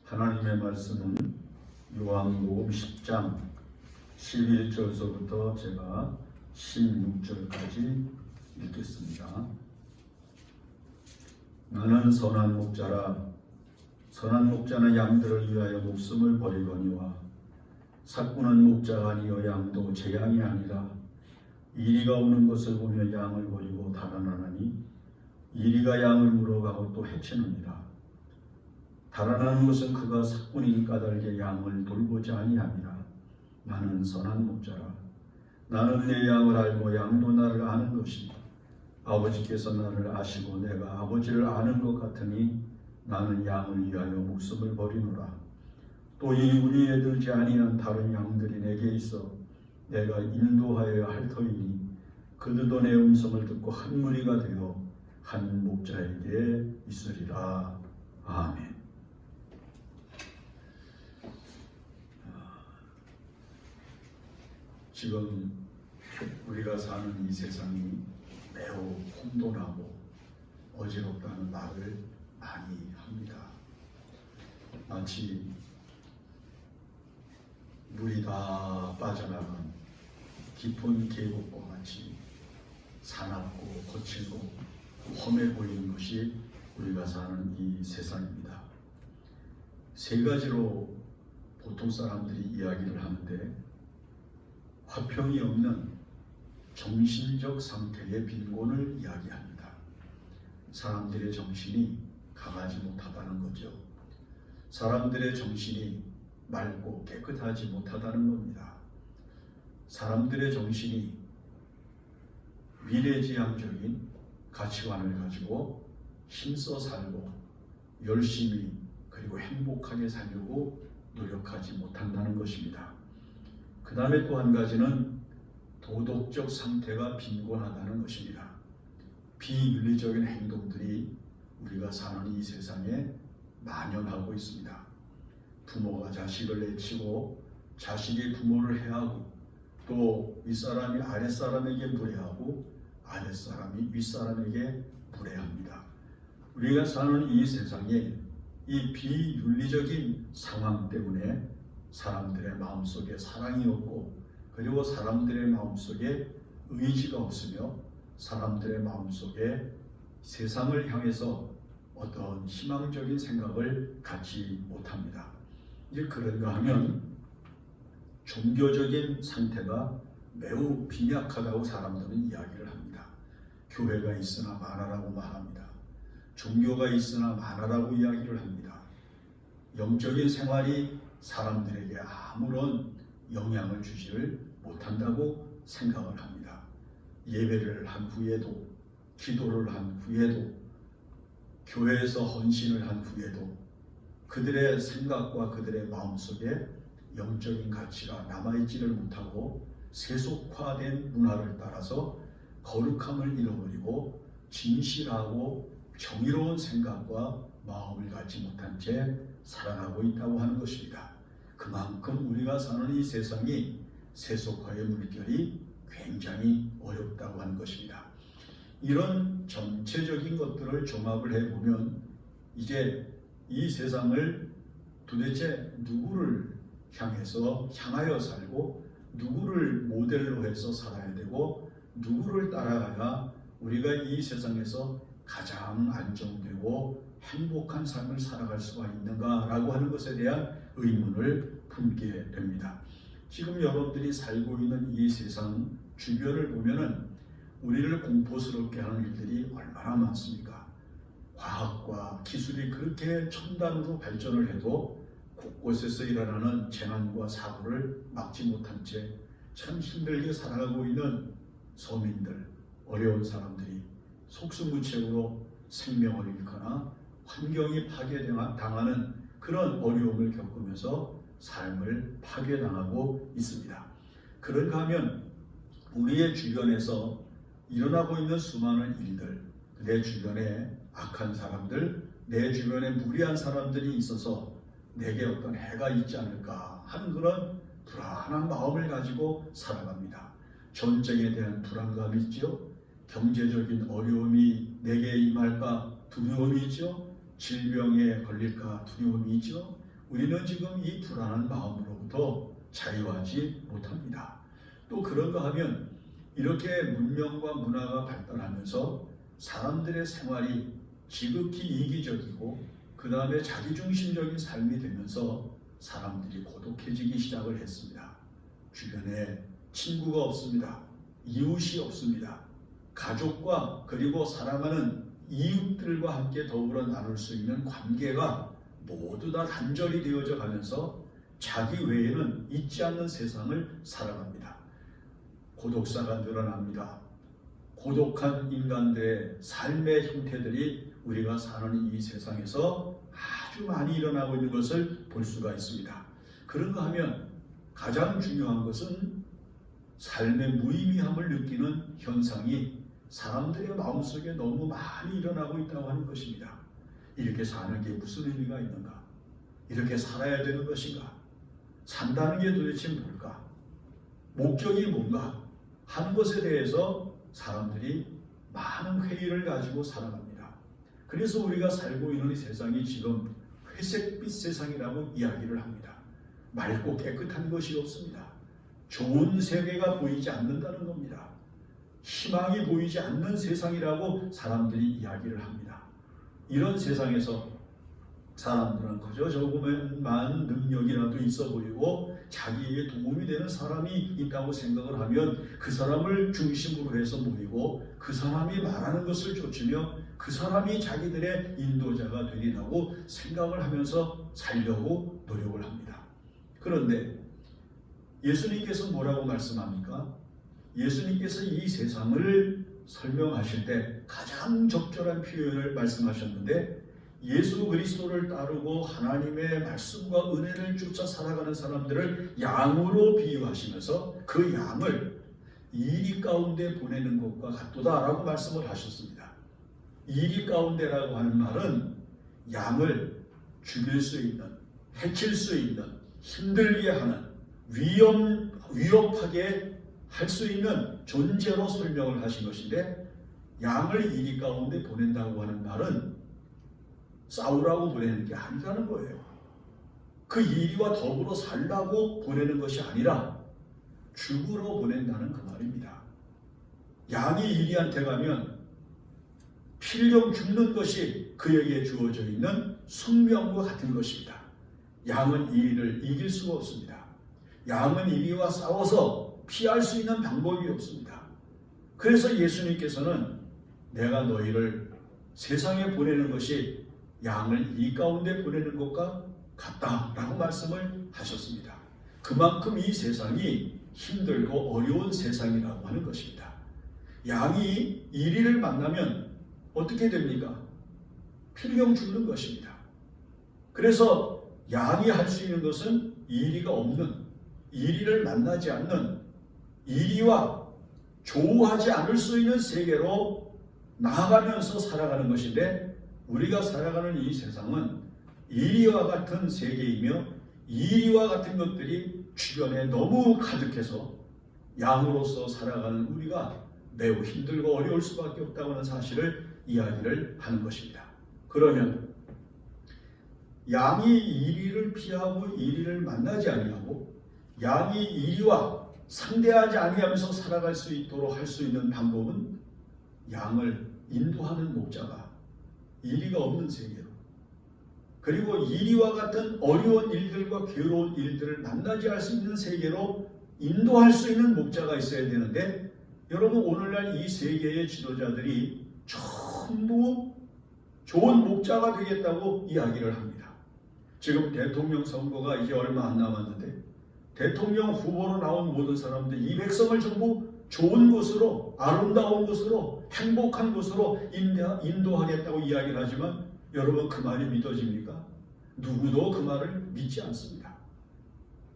하나님의 말씀은 요한복음 10장 11절서부터 제가 16절까지 읽겠습니다. 나는 선한 목자라. 선한 목자는 양들을 위하여 목숨을 버리거니와 삭구는 목자가 아니요 양도 제 양이 아니라 이리가 오는 것을 보며 양을 버리고 달아나나니 이리가 양을 물어가고 또 해치느니라. 달아나는 것은 그가 삭군인 까닭에 양을 돌보지 아니함이라. 나는 선한 목자라. 나는 내 양을 알고 양도 나를 아는 것이니 아버지께서 나를 아시고 내가 아버지를 아는 것 같으니 나는 양을 위하여 목숨을 버리노라. 또 이 문의에 들지 아니한 다른 양들이 내게 있어 내가 인도하여야 할 터이니 그들도 내 음성을 듣고 한 무리가 되어 한 목자에게 있으리라. 아멘. 지금 우리가 사는 이 세상이 매우 혼돈하고 어지럽다는 말을 많이 합니다. 마치 물이 다 빠져나간 깊은 계곡과 같이 사납고 거칠고 험해 보이는 것이 우리가 사는 이 세상입니다. 세 가지로 보통 사람들이 이야기를 하는데, 화평이 없는 정신적 상태의 빈곤을 이야기합니다. 사람들의 정신이 강하지 못하다는 거죠. 사람들의 정신이 맑고 깨끗하지 못하다는 겁니다. 사람들의 정신이 미래지향적인 가치관을 가지고 힘써 살고 열심히 그리고 행복하게 살려고 노력하지 못한다는 것입니다. 그 다음에 또 한 가지는 도덕적 상태가 빈곤하다는 것입니다. 비윤리적인 행동들이 우리가 사는 이 세상에 만연하고 있습니다. 부모가 자식을 내치고 자식이 부모를 해하고 또 윗사람이 아랫사람에게 무례하고 아랫사람이 윗사람에게 무례합니다. 우리가 사는 이 세상에 이 비윤리적인 상황 때문에 사람들의 마음속에 사랑이 없고 그리고 사람들의 마음속에 의지가 없으며 사람들의 마음속에 세상을 향해서 어떤 희망적인 생각을 갖지 못합니다. 이제 그런가 하면 종교적인 상태가 매우 빈약하다고 사람들은 이야기를 합니다. 교회가 있으나 많아라고 말합니다. 종교가 있으나 많아라고 이야기를 합니다. 영적인 생활이 사람들에게 아무런 영향을 주지를 못한다고 생각을 합니다. 예배를 한 후에도, 기도를 한 후에도, 교회에서 헌신을 한 후에도 그들의 생각과 그들의 마음속에 영적인 가치가 남아있지를 못하고 세속화된 문화를 따라서 거룩함을 잃어버리고 진실하고 정의로운 생각과 마음을 갖지 못한 채 살아가고 있다고 하는 것입니다. 그만큼 우리가 사는 이 세상이 세속화의 물결이 굉장히 어렵다고 하는 것입니다. 이런 전체적인 것들을 종합을 해보면 이제 이 세상을 도대체 누구를 향하여 살고 누구를 모델로 해서 살아야 되고 누구를 따라가야 우리가 이 세상에서 가장 안정되고 행복한 삶을 살아갈 수가 있는가라고 하는 것에 대한 의문을 품게 됩니다. 지금 여러분들이 살고 있는 이 세상 주변을 보면은 우리를 공포스럽게 하는 일들이 얼마나 많습니까? 과학과 기술이 그렇게 첨단으로 발전을 해도 곳곳에서 일어나는 재난과 사고를 막지 못한 채 참 힘들게 살아가고 있는 서민들, 어려운 사람들이 속수무책으로 생명을 잃거나 환경이 파괴당하는 그런 어려움을 겪으면서 삶을 파괴당하고 있습니다. 그런가 하면 우리의 주변에서 일어나고 있는 수많은 일들, 내 주변에 악한 사람들, 내 주변에 무리한 사람들이 있어서 내게 어떤 해가 있지 않을까 하는 그런 불안한 마음을 가지고 살아갑니다. 전쟁에 대한 불안감이 있죠. 경제적인 어려움이 내게 임할까 두려움이 있죠. 질병에 걸릴까 두려움이 있죠. 우리는 지금 이 불안한 마음으로부터 자유하지 못합니다. 또 그런가 하면 이렇게 문명과 문화가 발달하면서 사람들의 생활이 지극히 이기적이고 그 다음에 자기중심적인 삶이 되면서 사람들이 고독해지기 시작을 했습니다. 주변에 친구가 없습니다. 이웃이 없습니다. 가족과 그리고 사랑하는 이웃들과 함께 더불어 나눌 수 있는 관계가 모두 다 단절이 되어져 가면서 자기 외에는 있지 않는 세상을 살아갑니다. 고독사가 늘어납니다. 고독한 인간들의 삶의 형태들이 우리가 사는 이 세상에서 아주 많이 일어나고 있는 것을 볼 수가 있습니다. 그런가 하면 가장 중요한 것은 삶의 무의미함을 느끼는 현상이 사람들의 마음속에 너무 많이 일어나고 있다고 하는 것입니다. 이렇게 사는 게 무슨 의미가 있는가? 이렇게 살아야 되는 것인가? 산다는 게 도대체 뭘까? 목적이 뭔가? 하는 것에 대해서 사람들이 많은 회의를 가지고 살아갑니다. 그래서 우리가 살고 있는 이 세상이 지금 회색빛 세상이라고 이야기를 합니다. 맑고 깨끗한 것이 없습니다. 좋은 세계가 보이지 않는다는 겁니다. 희망이 보이지 않는 세상이라고 사람들이 이야기를 합니다. 이런 세상에서 사람들은 그저 조금만 능력이라도 있어 보이고 자기에게 도움이 되는 사람이 있다고 생각을 하면 그 사람을 중심으로 해서 모이고 그 사람이 말하는 것을 좇으며 그 사람이 자기들의 인도자가 되리라고 생각을 하면서 살려고 노력을 합니다. 그런데 예수님께서 뭐라고 말씀합니까? 예수님께서 이 세상을 설명하실 때 가장 적절한 표현을 말씀하셨는데 예수 그리스도를 따르고 하나님의 말씀과 은혜를 쫓아 살아가는 사람들을 양으로 비유하시면서 그 양을 이리 가운데 보내는 것과 같도다라고 말씀을 하셨습니다. 이리 가운데라고 하는 말은 양을 죽일 수 있는, 해칠 수 있는, 힘들게 하는, 위협하게 할 수 있는 존재로 설명을 하신 것인데 양을 이리 가운데 보낸다고 하는 말은 싸우라고 보내는 게 아니라는 거예요. 그 이리와 더불어 살라고 보내는 것이 아니라 죽으러 보낸다는 그 말입니다. 양이 이리한테 가면 필경 죽는 것이 그에게 주어져 있는 숙명과 같은 것입니다. 양은 이리를 이길 수가 없습니다. 양은 이리와 싸워서 피할 수 있는 방법이 없습니다. 그래서 예수님께서는 내가 너희를 세상에 보내는 것이 양을 이 가운데 보내는 것과 같다라고 말씀을 하셨습니다. 그만큼 이 세상이 힘들고 어려운 세상이라고 하는 것입니다. 양이 이리를 만나면 어떻게 됩니까? 필경 죽는 것입니다. 그래서 양이 할 수 있는 것은 이리가 없는, 이리를 만나지 않는, 이리와 조우하지 않을 수 있는 세계로 나아가면서 살아가는 것인데 우리가 살아가는 이 세상은 이리와 같은 세계이며 이리와 같은 것들이 주변에 너무 가득해서 양으로서 살아가는 우리가 매우 힘들고 어려울 수밖에 없다고 하는 사실을 이야기를 하는 것입니다. 그러면 양이 이리를 피하고 이리를 만나지 아니하고 양이 이리와 상대하지 아니하면서 살아갈 수 있도록 할 수 있는 방법은 양을 인도하는 목자가 이리가 없는 세계로 그리고 이리와 같은 어려운 일들과 괴로운 일들을 만나지 할 수 있는 세계로 인도할 수 있는 목자가 있어야 되는데 여러분 오늘날 이 세계의 지도자들이 전부 좋은 목자가 되겠다고 이야기를 합니다. 지금 대통령 선거가 이제 얼마 안 남았는데 대통령 후보로 나온 모든 사람들 이 백성을 전부 좋은 곳으로 아름다운 곳으로 행복한 곳으로 인도하겠다고 이야기를 하지만 여러분 그 말이 믿어집니까? 누구도 그 말을 믿지 않습니다.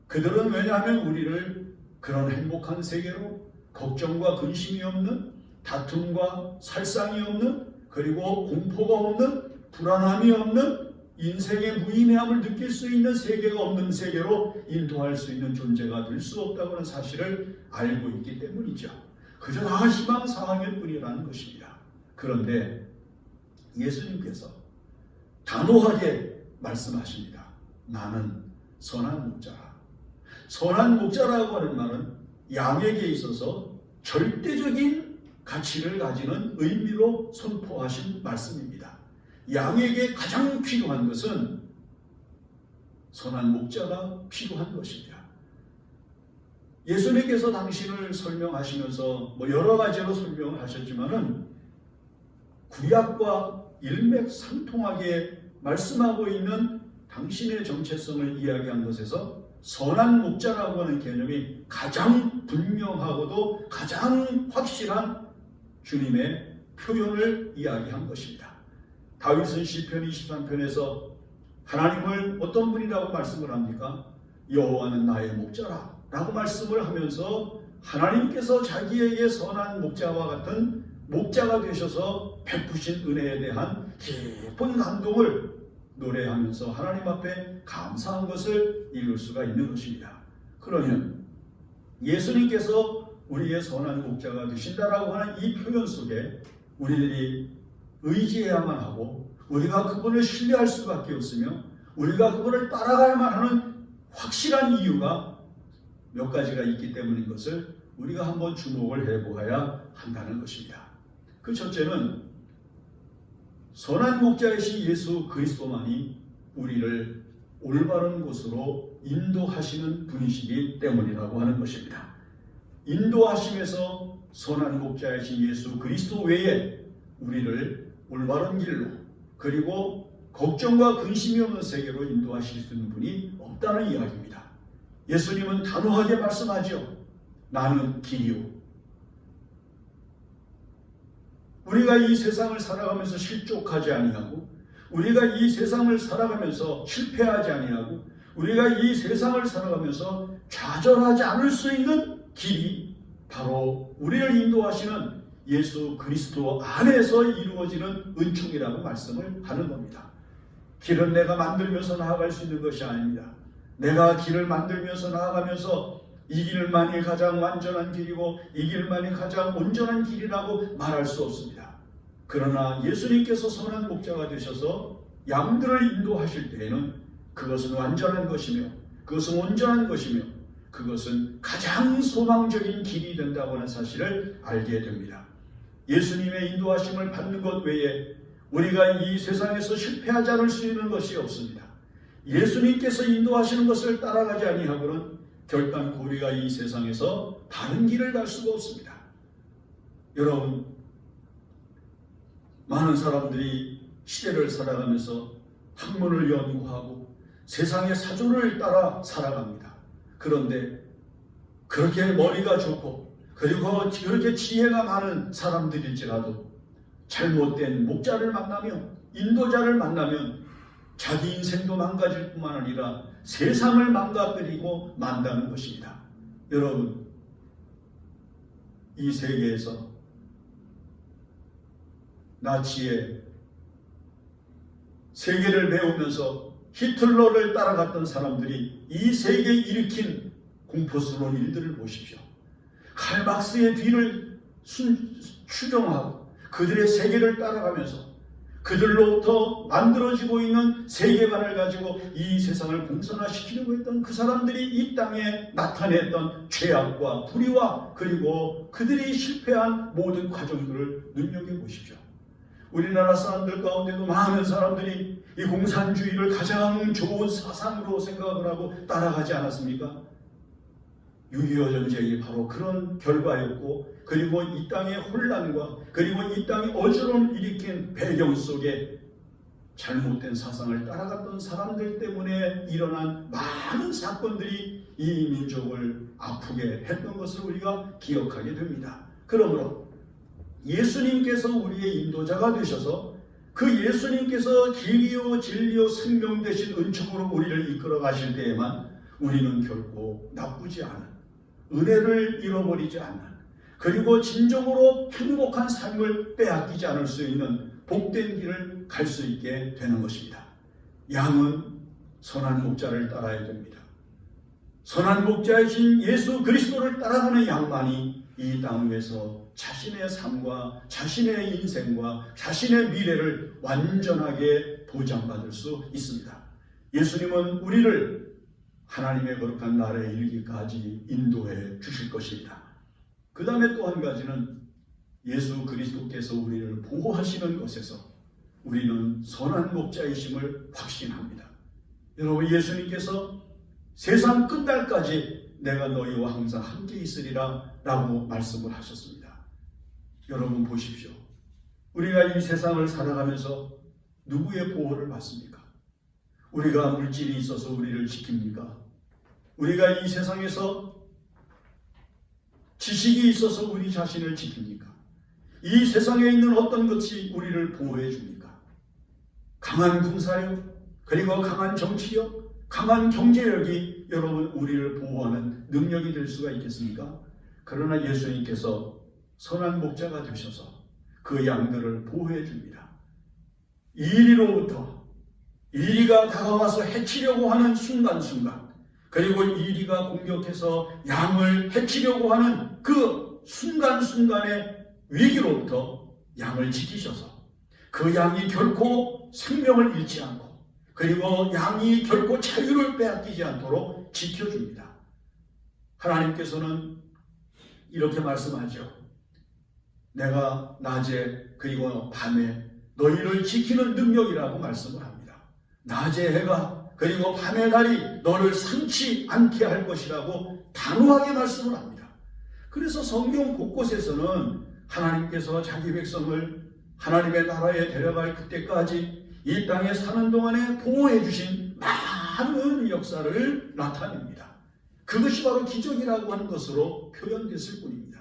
그들은 왜냐하면 우리를 그런 행복한 세계로 걱정과 근심이 없는 다툼과 살상이 없는 그리고 공포가 없는 불안함이 없는 인생의 무의미함을 느낄 수 있는 세계가 없는 세계로 인도할 수 있는 존재가 될 수 없다고 하는 사실을 알고 있기 때문이죠. 그저 다 희망사항일 뿐이라는 것입니다. 그런데 예수님께서 단호하게 말씀하십니다. 나는 선한 목자라. 선한 목자라고 하는 말은 양에게 있어서 절대적인 가치를 가지는 의미로 선포하신 말씀입니다. 양에게 가장 필요한 것은 선한 목자가 필요한 것입니다. 예수님께서 당신을 설명하시면서 여러 가지로 설명을 하셨지만은 구약과 일맥상통하게 말씀하고 있는 당신의 정체성을 이야기한 것에서 선한 목자라고 하는 개념이 가장 분명하고도 가장 확실한 주님의 표현을 이야기한 것입니다. 다윗은 시편 23편에서 하나님을 어떤 분이라고 말씀을 합니까? 여호와는 나의 목자라 라고 말씀을 하면서 하나님께서 자기에게 선한 목자와 같은 목자가 되셔서 베푸신 은혜에 대한 깊은 감동을 노래하면서 하나님 앞에 감사한 것을 읽을 수가 있는 것입니다. 그러면 예수님께서 우리의 선한 목자가 되신다라고 하는 이 표현 속에 우리들이 의지해야만 하고 우리가 그분을 신뢰할 수밖에 없으며 우리가 그분을 따라가야만 하는 확실한 이유가 몇 가지가 있기 때문인 것을 우리가 한번 주목을 해보아야 한다는 것입니다. 그 첫째는 선한 목자이신 예수 그리스도만이 우리를 올바른 곳으로 인도하시는 분이시기 때문이라고 하는 것입니다. 인도하심에서 선한 목자이신 예수 그리스도 외에 우리를 올바른 길로 그리고 걱정과 근심이 없는 세계로 인도하실 수 있는 분이 없다는 이야기입니다. 예수님은 단호하게 말씀하죠. 나는 길이요. 우리가 이 세상을 살아가면서 실족하지 아니하고 우리가 이 세상을 살아가면서 실패하지 아니하고 우리가 이 세상을 살아가면서 좌절하지 않을 수 있는 길이 바로 우리를 인도하시는 예수 그리스도 안에서 이루어지는 은총이라고 말씀을 하는 겁니다. 길은 내가 만들면서 나아갈 수 있는 것이 아닙니다. 내가 길을 만들면서 나아가면서 이 길만이 가장 완전한 길이고 이 길만이 가장 온전한 길이라고 말할 수 없습니다. 그러나 예수님께서 선한 목자가 되셔서 양들을 인도하실 때에는 그것은 완전한 것이며 그것은 온전한 것이며 그것은 가장 소망적인 길이 된다고 하는 사실을 알게 됩니다. 예수님의 인도하심을 받는 것 외에 우리가 이 세상에서 실패하지 않을 수 있는 것이 없습니다. 예수님께서 인도하시는 것을 따라가지 아니하고는 결단코 우리가 이 세상에서 다른 길을 갈 수가 없습니다. 여러분, 많은 사람들이 시대를 살아가면서 학문을 연구하고 세상의 사조를 따라 살아갑니다. 그런데 그렇게 머리가 좋고 그리고 그렇게 지혜가 많은 사람들일지라도 잘못된 목자를 만나면 인도자를 만나면 자기 인생도 망가질 뿐만 아니라 세상을 망가뜨리고 만다는 것입니다. 여러분, 이 세계에서 나치의 세계를 배우면서 히틀러를 따라갔던 사람들이 이 세계에 일으킨 공포스러운 일들을 보십시오. 칼 막스의 뒤를 추종하고 그들의 세계를 따라가면서 그들로부터 만들어지고 있는 세계관을 가지고 이 세상을 공산화시키려고 했던 그 사람들이 이 땅에 나타냈던 죄악과 불의와 그리고 그들이 실패한 모든 과정들을 눈여겨보십시오. 우리나라 사람들 가운데도 많은 사람들이 이 공산주의를 가장 좋은 사상으로 생각을 하고 따라가지 않았습니까? 6.25 전쟁이 바로 그런 결과였고 그리고 이 땅의 혼란과 그리고 이 땅의 어지러움을 일으킨 배경 속에 잘못된 사상을 따라갔던 사람들 때문에 일어난 많은 사건들이 이 민족을 아프게 했던 것을 우리가 기억하게 됩니다. 그러므로 예수님께서 우리의 인도자가 되셔서 그 예수님께서 길이요 진리요 생명 되신 은총으로 우리를 이끌어 가실 때에만 우리는 결코 나쁘지 않은 은혜를 잃어버리지 않는 그리고 진정으로 행복한 삶을 빼앗기지 않을 수 있는 복된 길을 갈 수 있게 되는 것입니다. 양은 선한 목자를 따라야 됩니다. 선한 목자이신 예수 그리스도를 따라가는 양만이 이 땅 위에서 자신의 삶과 자신의 인생과 자신의 미래를 완전하게 보장받을 수 있습니다. 예수님은 우리를 하나님의 거룩한 나라에 이르기까지 인도해 주실 것입니다. 그 다음에 또 한 가지는 예수 그리스도께서 우리를 보호하시는 것에서 우리는 선한 목자이심을 확신합니다. 여러분, 예수님께서 세상 끝날까지 내가 너희와 항상 함께 있으리라 라고 말씀을 하셨습니다. 여러분 보십시오. 우리가 이 세상을 살아가면서 누구의 보호를 받습니까? 우리가 물질이 있어서 우리를 지킵니까? 우리가 이 세상에서 지식이 있어서 우리 자신을 지킵니까? 이 세상에 있는 어떤 것이 우리를 보호해 줍니까? 강한 군사력, 그리고 강한 정치력, 강한 경제력이 여러분 우리를 보호하는 능력이 될 수가 있겠습니까? 그러나 예수님께서 선한 목자가 되셔서 그 양들을 보호해 줍니다. 이리로부터 이리가 다가와서 해치려고 하는 순간순간, 그리고 이리가 공격해서 양을 해치려고 하는 그 순간순간의 위기로부터 양을 지키셔서 그 양이 결코 생명을 잃지 않고, 그리고 양이 결코 자유를 빼앗기지 않도록 지켜줍니다. 하나님께서는 이렇게 말씀하죠. 내가 낮에 그리고 밤에 너희를 지키는 능력이라고 말씀을 합니다. 낮의 해가 그리고 밤의 달이 너를 상치 않게 할 것이라고 단호하게 말씀을 합니다. 그래서 성경 곳곳에서는 하나님께서 자기 백성을 하나님의 나라에 데려갈 그때까지 이 땅에 사는 동안에 보호해 주신 많은 역사를 나타냅니다. 그것이 바로 기적이라고 하는 것으로 표현됐을 뿐입니다.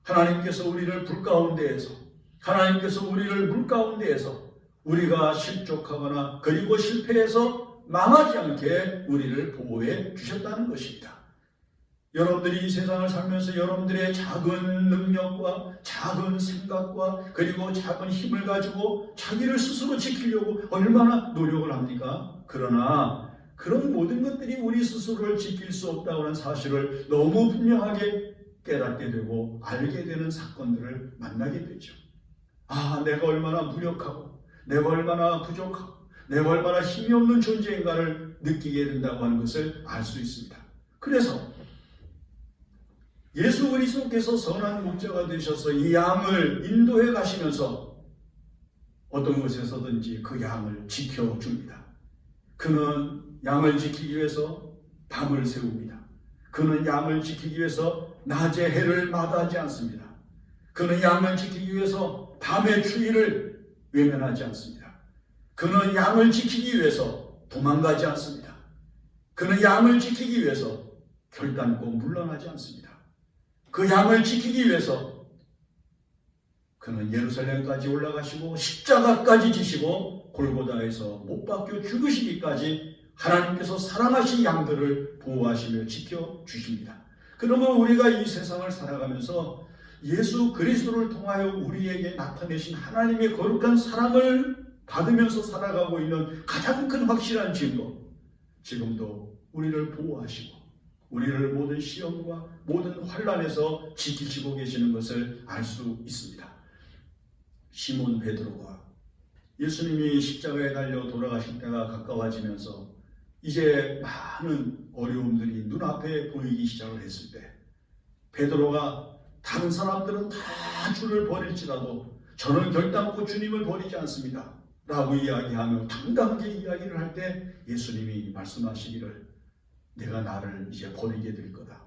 하나님께서 우리를 불 가운데에서, 하나님께서 우리를 물 가운데에서 우리가 실족하거나 그리고 실패해서 망하지 않게 우리를 보호해 주셨다는 것입니다. 여러분들이 이 세상을 살면서 여러분들의 작은 능력과 작은 생각과 그리고 작은 힘을 가지고 자기를 스스로 지키려고 얼마나 노력을 합니까? 그러나 그런 모든 것들이 우리 스스로를 지킬 수 없다고 하는 사실을 너무 분명하게 깨닫게 되고 알게 되는 사건들을 만나게 되죠. 아, 내가 얼마나 무력하고 내가 얼마나 부족하고 내가 얼마나 힘이 없는 존재인가를 느끼게 된다고 하는 것을 알 수 있습니다. 그래서 예수 그리스도께서 선한 목자가 되셔서 이 양을 인도해 가시면서 어떤 곳에서든지 그 양을 지켜줍니다. 그는 양을 지키기 위해서 밤을 세웁니다. 그는 양을 지키기 위해서 낮의 해를 마다하지 않습니다. 그는 양을 지키기 위해서 밤의 추위를 외면하지 않습니다. 그는 양을 지키기 위해서 도망가지 않습니다. 그는 양을 지키기 위해서 결단코 물러나지 않습니다. 그 양을 지키기 위해서 그는 예루살렘까지 올라가시고 십자가까지 지시고 골고다에서 못 박혀 죽으시기까지 하나님께서 사랑하신 양들을 보호하시며 지켜주십니다. 그러면 우리가 이 세상을 살아가면서 예수 그리스도를 통하여 우리에게 나타내신 하나님의 거룩한 사랑을 받으면서 살아가고 있는 가장 큰 확실한 증거, 지금도 우리를 보호하시고 우리를 모든 시험과 모든 환난에서 지키시고 계시는 것을 알 수 있습니다. 시몬 베드로가 예수님이 십자가에 달려 돌아가실 때가 가까워지면서 이제 많은 어려움들이 눈앞에 보이기 시작을 했을 때 베드로가 다른 사람들은 다 주를 버릴지라도 저는 결단코 주님을 버리지 않습니다 라고 이야기하며 당당하게 이야기를 할 때 예수님이 말씀하시기를 내가 나를 이제 버리게 될 거다.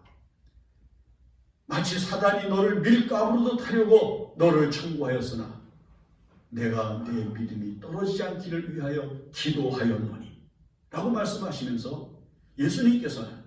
마치 사단이 너를 밀가루로 타려고 너를 청구하였으나 내가 내 믿음이 떨어지지 않기를 위하여 기도하였노니 라고 말씀하시면서 예수님께서는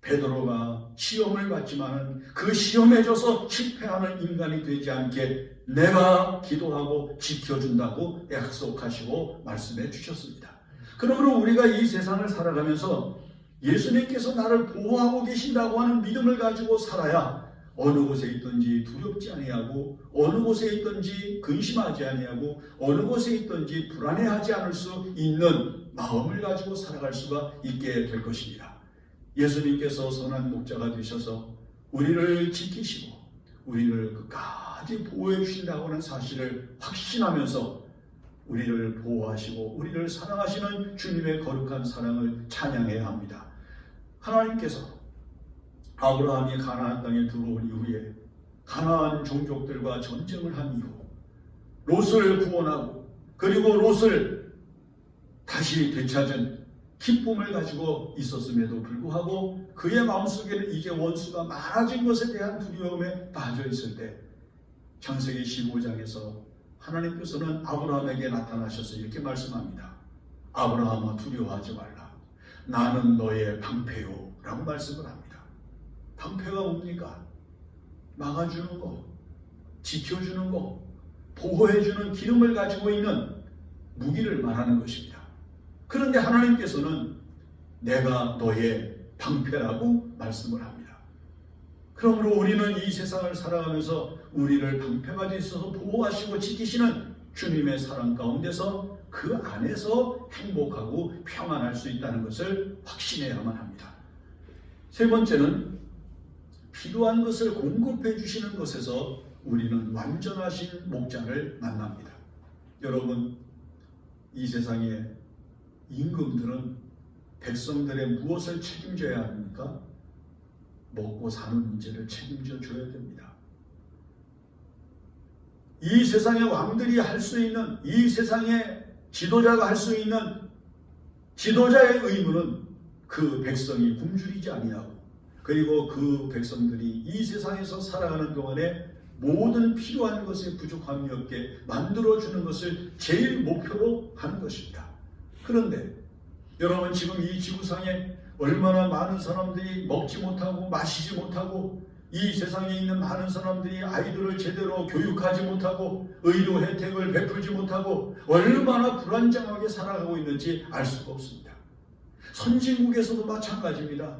베드로가 시험을 받지만 그 시험에 져서 실패하는 인간이 되지 않게 내가 기도하고 지켜준다고 약속하시고 말씀해 주셨습니다. 그러므로 우리가 이 세상을 살아가면서 예수님께서 나를 보호하고 계신다고 하는 믿음을 가지고 살아야 어느 곳에 있든지 두렵지 아니하고 어느 곳에 있든지 근심하지 아니하고 어느 곳에 있든지 불안해하지 않을 수 있는 마음을 가지고 살아갈 수가 있게 될 것입니다. 예수님께서 선한 목자가 되셔서 우리를 지키시고 우리를 끝까지 보호해 주신다고 하는 사실을 확신하면서 우리를 보호하시고 우리를 사랑하시는 주님의 거룩한 사랑을 찬양해야 합니다. 하나님께서 아브라함이 가나안 땅에 들어온 이후에 가나안 종족들과 전쟁을 한 이후 롯을 구원하고 그리고 롯을 다시 되찾은 기쁨을 가지고 있었음에도 불구하고 그의 마음속에는 이제 원수가 많아진 것에 대한 두려움에 빠져 있을 때 창세기 15장에서 하나님께서는 아브라함에게 나타나셔서 이렇게 말씀합니다. 아브라함아, 두려워하지 말라. 나는 너의 방패요 라고 말씀을 합니다. 방패가 뭡니까? 막아주는 거, 지켜주는 거, 보호해주는 기름을 가지고 있는 무기를 말하는 것입니다. 그런데 하나님께서는 내가 너의 방패라고 말씀을 합니다. 그러므로 우리는 이 세상을 살아가면서 우리를 방패가 되어서 보호하시고 지키시는 주님의 사랑 가운데서 그 안에서 행복하고 평안할 수 있다는 것을 확신해야만 합니다. 세 번째는 필요한 것을 공급해 주시는 것에서 우리는 완전하신 목자를 만납니다. 여러분, 이 세상의 임금들은 백성들의 무엇을 책임져야 합니까? 먹고 사는 문제를 책임져 줘야 됩니다. 이 세상의 왕들이 할 수 있는, 이 세상의 지도자가 할 수 있는 지도자의 의무는 그 백성이 굶주리지 아니하고 그리고 그 백성들이 이 세상에서 살아가는 동안에 모든 필요한 것에 부족함이 없게 만들어주는 것을 제일 목표로 하는 것입니다. 그런데 여러분, 지금 이 지구상에 얼마나 많은 사람들이 먹지 못하고 마시지 못하고 이 세상에 있는 많은 사람들이 아이들을 제대로 교육하지 못하고 의료 혜택을 베풀지 못하고 얼마나 불안정하게 살아가고 있는지 알 수가 없습니다. 선진국에서도 마찬가지입니다.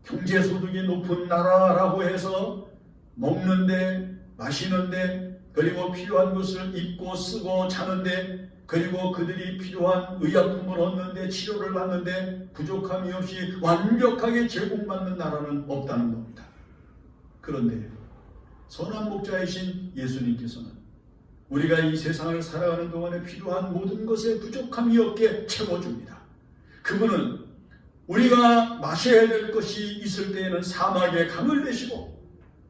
경제소득이 높은 나라라고 해서 먹는데 마시는데 그리고 필요한 것을 입고 쓰고 자는데 그리고 그들이 필요한 의약품을 얻는데 치료를 받는데 부족함이 없이 완벽하게 제공받는 나라는 없다는 겁니다. 그런데 선한 목자이신 예수님께서는 우리가 이 세상을 살아가는 동안에 필요한 모든 것에 부족함이 없게 채워줍니다. 그분은 우리가 마셔야 될 것이 있을 때에는 사막에 강을 내시고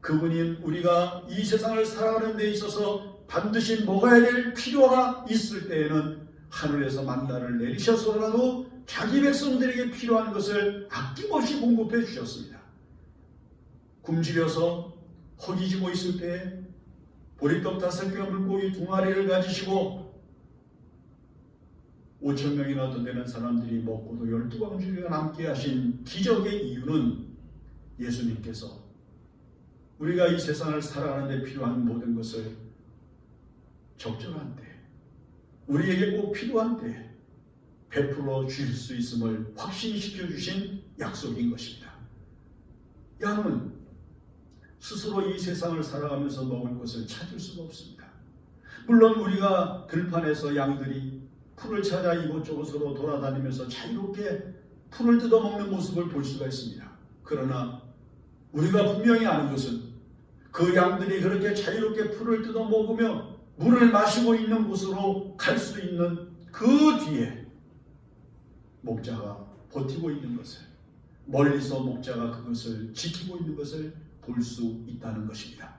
그분인 우리가 이 세상을 살아가는 데 있어서 반드시 먹어야 될 필요가 있을 때에는 하늘에서 만나를 내리셔서라도 자기 백성들에게 필요한 것을 아낌없이 공급해 주셨습니다. 굶주려서 허기지고 있을 때에 보리떡 5개 물고기 2마리를 가지시고 5,000명이나 더 되는 사람들이 먹고도 12광주리가 남게 하신 기적의 이유는 예수님께서 우리가 이 세상을 살아가는 데 필요한 모든 것을 적절한 때, 우리에게 꼭 필요한 때 베풀어 주실 수 있음을 확신시켜 주신 약속인 것입니다. 양은 스스로 이 세상을 살아가면서 먹을 것을 찾을 수가 없습니다. 물론 우리가 들판에서 양들이 풀을 찾아 이곳저곳으로 돌아다니면서 자유롭게 풀을 뜯어먹는 모습을 볼 수가 있습니다. 그러나 우리가 분명히 아는 것은 그 양들이 그렇게 자유롭게 풀을 뜯어먹으며 물을 마시고 있는 곳으로 갈 수 있는 그 뒤에 목자가 버티고 있는 것을, 멀리서 목자가 그것을 지키고 있는 것을 볼 수 있다는 것입니다.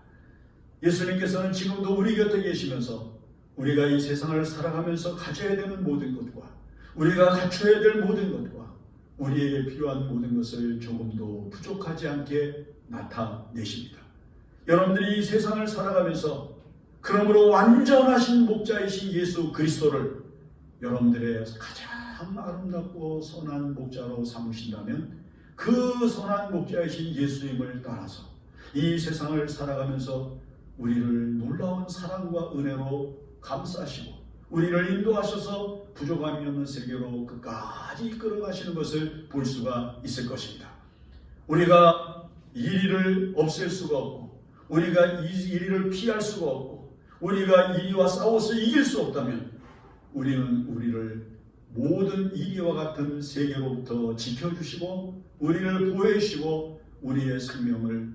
예수님께서는 지금도 우리 곁에 계시면서 우리가 이 세상을 살아가면서 가져야 되는 모든 것과 우리가 갖춰야 될 모든 것과 우리에게 필요한 모든 것을 조금도 부족하지 않게 나타내십니다. 여러분들이 이 세상을 살아가면서 그러므로 완전하신 목자이신 예수 그리스도를 여러분들의 가장 아름답고 선한 목자로 삼으신다면 그 선한 목자이신 예수님을 따라서 이 세상을 살아가면서 우리를 놀라운 사랑과 은혜로 감싸시고 우리를 인도하셔서 부족함이 없는 세계로 끝까지 이끌어가시는 것을 볼 수가 있을 것입니다. 우리가 이 일을 없앨 수가 없고 우리가 이 일을 피할 수가 없고 우리가 이리와 싸워서 이길 수 없다면 우리는 우리를 모든 이리와 같은 세계로부터 지켜주시고 우리를 보호해주시고 우리의 생명을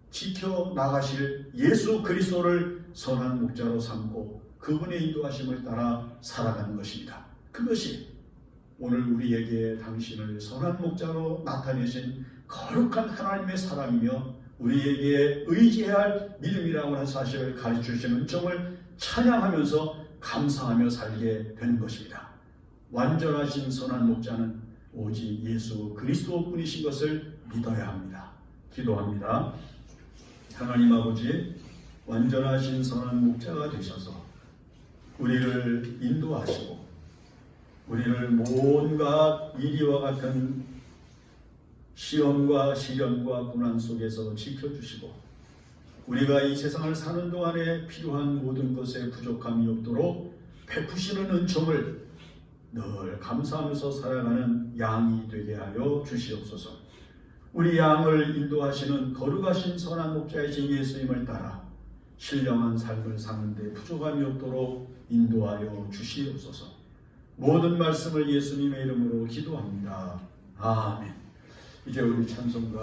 지켜나가실 예수 그리스도를 선한 목자로 삼고 그분의 인도하심을 따라 살아가는 것입니다. 그것이 오늘 우리에게 당신을 선한 목자로 나타내신 거룩한 하나님의 사랑이며 우리에게 의지해야 할 믿음이라고 하는 사실을 가르쳐주시는 점을 찬양하면서 감사하며 살게 되는 것입니다. 완전하신 선한 목자는 오직 예수 그리스도뿐이신 것을 믿어야 합니다. 기도합니다. 하나님 아버지, 완전하신 선한 목자가 되셔서 우리를 인도하시고 우리를 온갖 이리와 같은 시험과 시련과 고난 속에서 지켜주시고 우리가 이 세상을 사는 동안에 필요한 모든 것에 부족함이 없도록 베푸시는 은총을 늘 감사하면서 살아가는 양이 되게 하여 주시옵소서. 우리 양을 인도하시는 거룩하신 선한 목자이신 예수님을 따라 신령한 삶을 사는 데 부족함이 없도록 인도하여 주시옵소서. 모든 말씀을 예수님의 이름으로 기도합니다. 아멘. 이제 우리 찬송가